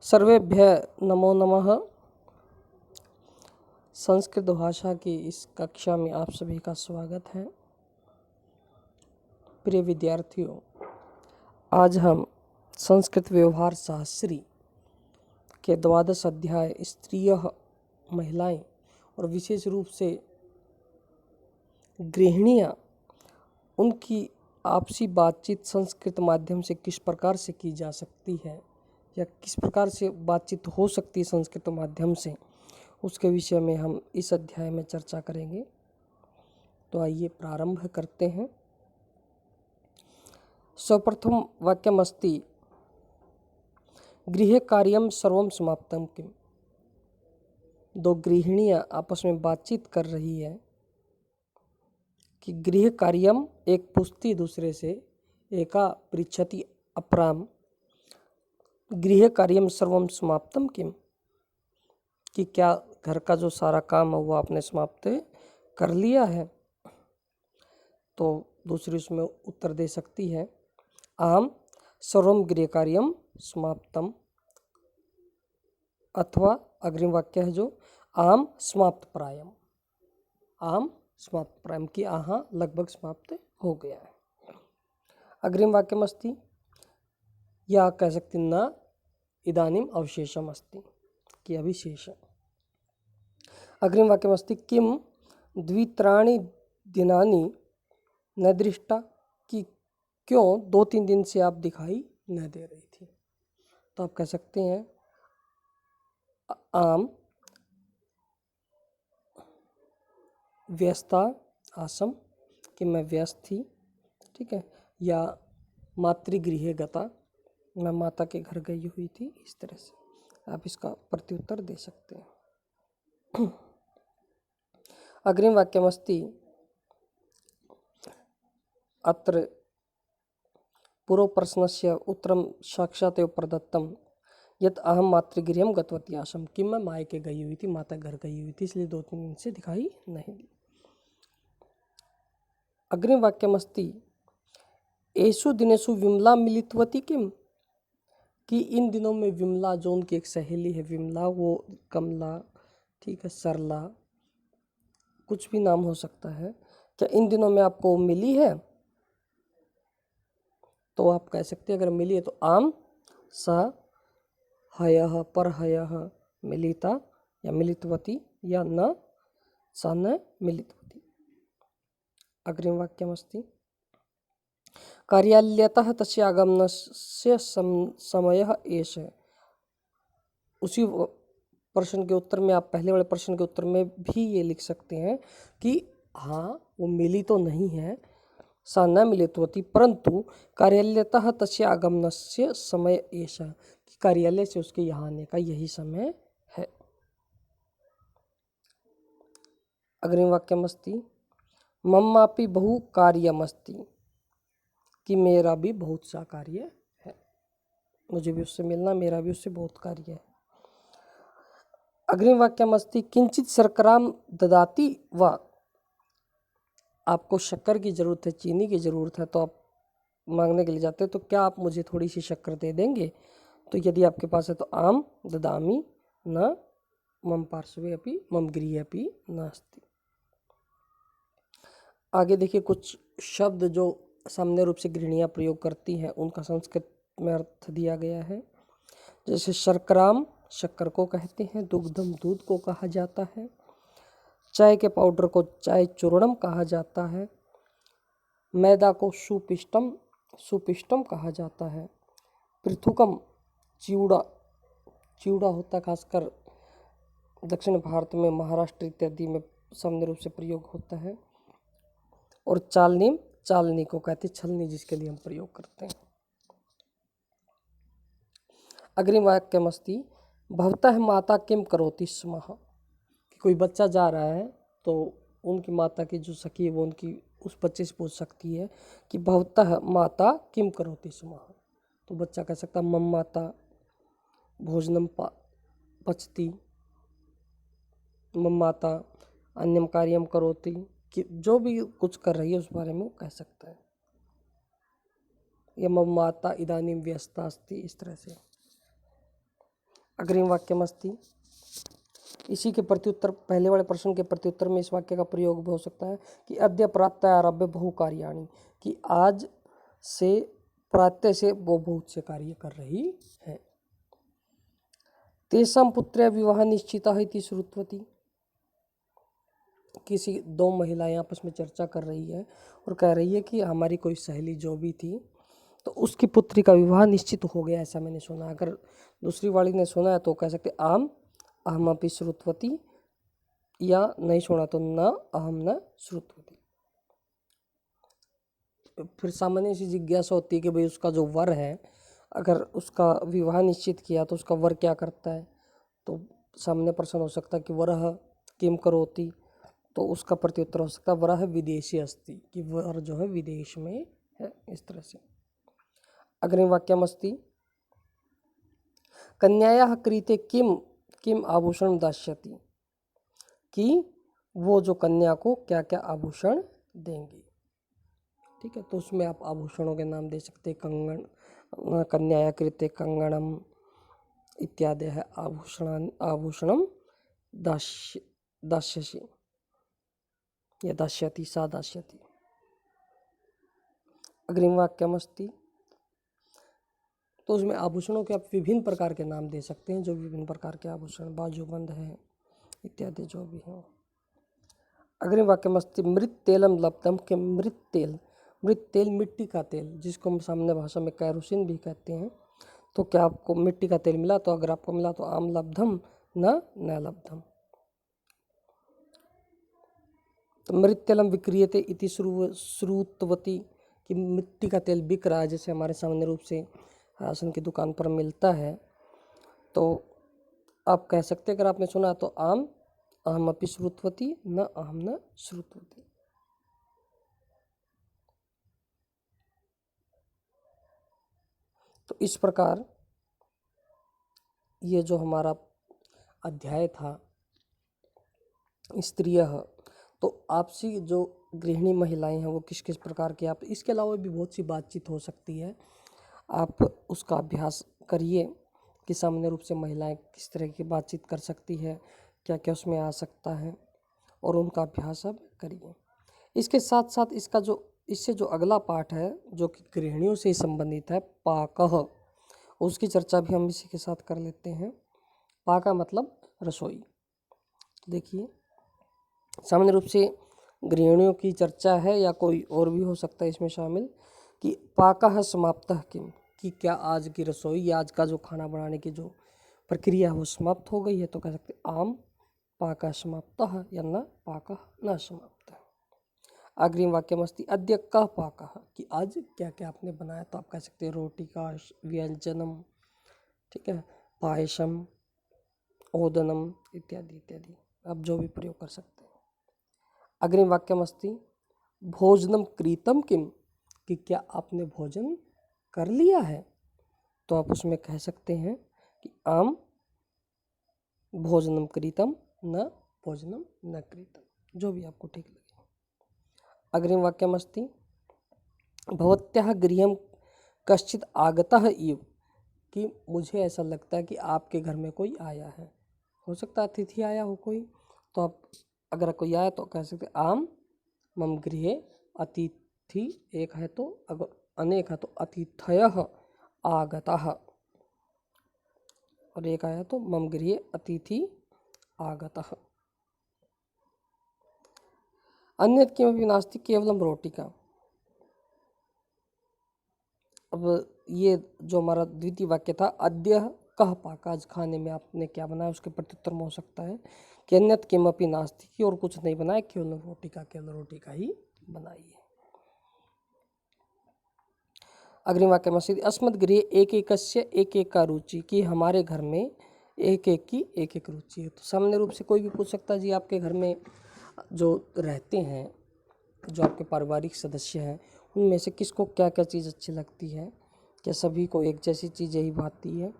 सर्वेभ्य नमो नमः। संस्कृत भाषा की इस कक्षा में आप सभी का स्वागत है। प्रिय विद्यार्थियों, आज हम संस्कृत व्यवहार शास्त्री के 12 अध्याय स्त्रियः महिलाएं और विशेष रूप से गृहिणियां, उनकी आपसी बातचीत संस्कृत माध्यम से किस प्रकार से की जा सकती है या किस प्रकार से बातचीत हो सकती है संस्कृत माध्यम से, उसके विषय में हम इस अध्याय में चर्चा करेंगे। तो आइए प्रारंभ करते हैं। सर्वप्रथम वाक्यमस्ति गृह कार्यम सर्वम समाप्तम किम। दो गृहिणियां आपस में बातचीत कर रही है कि गृह कार्यम, एक पूछती दूसरे से, एका पृच्छति अपराम, गृह कार्यम सर्वम समाप्तम किम, कि क्या घर का जो सारा काम है वो आपने समाप्त कर लिया है। तो दूसरी उसमें उत्तर दे सकती है आम सर्वम गृह कार्यम समाप्तम, अथवा अग्रिम वाक्य है जो आम समाप्त प्रायम, आम समाप्त प्रायम, की आहा लगभग समाप्त हो गया है। अग्रिम वाक्यमस्ति, या कह सकते न इदानीम अवशेषम अस्ति, कि अभी शेष है। अग्रिम वाक्यमस्ति किम द्वित्राणि दिनानि न दृष्टा, कि क्यों 2-3 दिन से आप दिखाई न दे रही थी। तो आप कह सकते हैं आम व्यस्ता आसम, कि मैं व्यस्त थी, ठीक है, या मातृगृहे गता, मैं माता के घर गई हुई थी। इस तरह से आप इसका प्रत्युत्तर दे सकते हैं। अग्रिम वाक्यमस्ति अत्र पूर्व प्रश्नस्य उत्तरम साक्षात् एव प्रदत्तम यत् अहम मातृगृहं गतवती आसम, कि मैं मायके गई हुई थी, माता घर गई हुई थी, इसलिए 2-3 दिन से दिखाई नहीं दी। अग्रिम वाक्यमस्ति एषु दिनेषु विमला मिलितवती किम, कि इन दिनों में विमला, जो उनकी एक सहेली है विमला, वो कमला, ठीक है, सरला, कुछ भी नाम हो सकता है, क्या इन दिनों में आपको मिली है। तो आप कह सकते हैं अगर मिली है तो आम सा हयः परहयः मिलिता या मिलितवती, या न सा न मिलितवती। अग्रिम वाक्यमस्ति कार्यालयतः तस्य आगमनस्य समयः एष। उसी प्रश्न के उत्तर में आप पहले वाले प्रश्न के उत्तर में भी ये लिख सकते हैं कि हाँ, वो मिली तो नहीं है, सा न मिलितवती, परंतु कार्यालयतः तस्य आगमनस्य समय एष, कि कार्यालय से उसके यहाँ आने का यही समय है। अग्रिम वाक्यमस्ति मम्मापि बहु कार्यमस्ति, कि मेरा भी बहुत सा कार्य है, मुझे भी उससे मिलना, मेरा भी उससे बहुत कार्य है। अग्रिम वाक्यमस्ति किंचित शर्कराम ददाति वा, आपको शक्कर की ज़रूरत है, चीनी की ज़रूरत है, तो आप मांगने के लिए जाते हैं, तो क्या आप मुझे थोड़ी सी शक्कर दे देंगे। तो यदि आपके पास है तो आम ददामि न मम पार्श्वे अपि मम गृहे अपि नास्ति। आगे देखिए कुछ शब्द जो सामान्य रूप से गृहिणियाँ प्रयोग करती हैं, उनका संस्कृत में अर्थ दिया गया है। जैसे शर्कराम, शक्कर को कहते हैं, दुग्धम, दूध को कहा जाता है, चाय के पाउडर को चाय चूर्णम कहा जाता है, मैदा को सुपिष्टम, सुपिष्टम कहा जाता है, पृथुकम चिवड़ा, चिवड़ा होता है, खासकर दक्षिण भारत में, महाराष्ट्र इत्यादि में सामान्य रूप से प्रयोग होता है, और चालनी, चालनी को कहते हैं छलनी, जिसके लिए हम प्रयोग करते हैं। अग्रिम वाक्यमस्ति भवतः माता किम करोति स्म, कि कोई बच्चा जा रहा है तो उनकी माता की जो सखी है वो उनकी उस बच्चे से पूछ सकती है कि भवतः माता किम करोति स्म। तो बच्चा कह सकता है मम माता भोजनम पचती, मम माता अन्यम कार्यम करोति, कि जो भी कुछ कर रही है उस बारे में वो कह सकता है, या मम माता इदानीम व्यस्ता अस्ति, इस तरह से। अग्रिम वाक्यमस्ति। इसी के प्रत्युत्तर, पहले वाले प्रश्न के प्रत्युत्तर में इस वाक्य का प्रयोग भी हो सकता है कि अद्य प्रातः आरभ्य बहु कार्याणि, कि आज से प्रातः से वो बहुत से कार्य कर रही है। तेषां पुत्र्या विवाह निश्चितः इति श्रुतवती, किसी दो महिलाएं आपस में चर्चा कर रही है और कह रही है कि हमारी कोई सहेली जो भी थी तो उसकी पुत्री का विवाह निश्चित हो गया, ऐसा मैंने सुना। अगर दूसरी वाली ने सुना है तो कह सकते आम अहमपि श्रुतवती, या नहीं सुना तो न अहम न श्रुतवती। फिर सामान्य सी जिज्ञासा होती है कि भाई उसका जो वर है, अगर उसका विवाह निश्चित किया तो उसका वर क्या करता है। तो सामने प्रश्न हो सकता है कि वरह किम करोति, तो उसका प्रत्युत्तर हो सकता है वरह विदेशी अस्ति, कि वर जो है विदेश में है। इस तरह से अग्रिम वाक्यमस्ति। कन्यायाः कृते किम किम आभूषण दास्यति, कि वो जो कन्या को क्या क्या आभूषण देंगी। ठीक है, तो उसमें आप आभूषणों के नाम दे सकते हैं। कंगन, कन्याया कृते कंगणम इत्यादि है। आभूषणम दास्यसि या दास्यति, सा दास्यति। अग्रिम वाक्यमस्ति। तो उसमें आभूषणों के आप विभिन्न प्रकार के नाम दे सकते हैं, जो विभिन्न प्रकार के आभूषण, बाजूबंद है इत्यादि जो भी हो। अग्रिम वाक्यमस्ति। मृत तेलम लब्धम, के मृत तेल, मृत तेल मिट्टी का तेल, जिसको हम सामान्य भाषा में कैरोसिन भी कहते हैं। तो क्या आपको मिट्टी का तेल मिला, तो अगर आपको मिला तो आम लब्धम न लब्धम। तो मृत तेलम विक्रियते इति श्रुतवती, कि मिट्टी का तेल बिक रहा है, जैसे हमारे सामान्य रूप से राशन की दुकान पर मिलता है। तो आप कह सकते हैं, अगर आपने सुना तो आम अहमपि श्रुतवती, न अहम न श्रुतवती। तो इस प्रकार ये जो हमारा अध्याय था स्त्रियः, तो आपसी जो गृहिणी महिलाएं हैं वो किस किस प्रकार की, आप इसके अलावा भी बहुत सी बातचीत हो सकती है। आप उसका अभ्यास करिए कि सामान्य रूप से महिलाएं किस तरह की बातचीत कर सकती है, क्या क्या उसमें आ सकता है, और उनका अभ्यास अब करिए। इसके साथ साथ इससे जो अगला पाठ है जो कि गृहिणियों से संबंधित है, पाकः, उसकी चर्चा भी हम इसी के साथ कर लेते हैं। पाका मतलब रसोई। देखिए, सामान्य रूप से गृहिणियों की चर्चा है या कोई और भी हो सकता है इसमें शामिल, कि पाकः समाप्तः किम, कि क्या आज की रसोई या आज का जो खाना बनाने की जो प्रक्रिया है वो समाप्त हो गई है। तो कह सकते आम पाकः समाप्तः, या न पाकः न समाप्तः। अग्रिम वाक्यमस्ति। अद्य कः पाकः, कि आज क्या क्या आपने बनाया। तो आप कह सकते हैं रोटी का व्यंजनम, ठीक है, पायसम, ओदनम इत्यादि इत्यादि, आप जो भी प्रयोग कर सकते हैं। अग्रिम वाक्यमस्ति। भोजनम कृतम किम, कि क्या आपने भोजन कर लिया है। तो आप उसमें कह सकते हैं कि आम भोजनम कृतम, न भोजनम न कृतम, जो भी आपको ठीक लगे। अग्रिम वाक्यमस्ति। भवत्याः गृहं कश्चित् आगतः इव, कि मुझे ऐसा लगता है कि आपके घर में कोई आया है। हो सकता है अतिथि आया हो कोई। तो आप अगर कोई आया तो कह सकते आम मम गृहे अतिथि एक है, तो अगर अनेक है तो अतिथयः आगतः, और एक आया तो मम गृहे अतिथि आगतः। अन्यत् किमपि नास्ति केवलम रोटिका। अब ये जो हमारा द्वितीय वाक्य था, अद्य कः पाका, आज खाने में आपने क्या बनाया, उसके प्रत्युत्तर में हो सकता है कि अन्यत् किमपि नास्ति, की और कुछ नहीं बनाया, केवल रोटिका, केवल रोटी का ही बनाई है। अग्रिम वाक्य में अस्मद् गृहे एक एक का रुचि, कि हमारे घर में एक एक की एक एक रुचि है। तो सामान्य रूप से कोई भी पूछ सकता है जी आपके घर में जो रहते हैं, जो आपके पारिवारिक सदस्य हैं, उनमें से किसको क्या क्या चीज़ अच्छी लगती है, क्या सभी को एक जैसी चीज़ यही भाती है।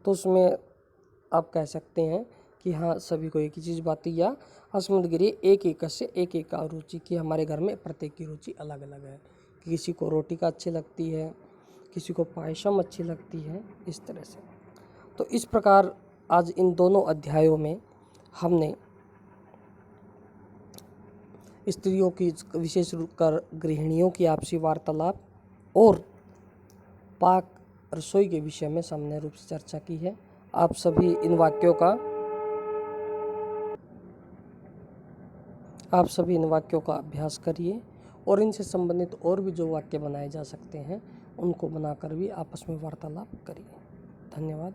तो उसमें आप कह सकते हैं कि हाँ सभी को एक ही चीज़ भाती, या अस्मद् गृहे एक एक का रुचि, कि हमारे घर में प्रत्येक की रुचि अलग अलग है। किसी को रोटी का अच्छी लगती है, किसी को पायसम अच्छी लगती है, इस तरह से। तो इस प्रकार आज इन दोनों अध्यायों में हमने स्त्रियों की, विशेष रूप कर गृहिणियों की आपसी वार्तालाप और पाक रसोई के विषय में सामान्य रूप से चर्चा की है। आप सभी इन वाक्यों का अभ्यास करिए और इनसे संबंधित और भी जो वाक्य बनाए जा सकते हैं उनको बनाकर भी आपस में वार्तालाप करिए। धन्यवाद।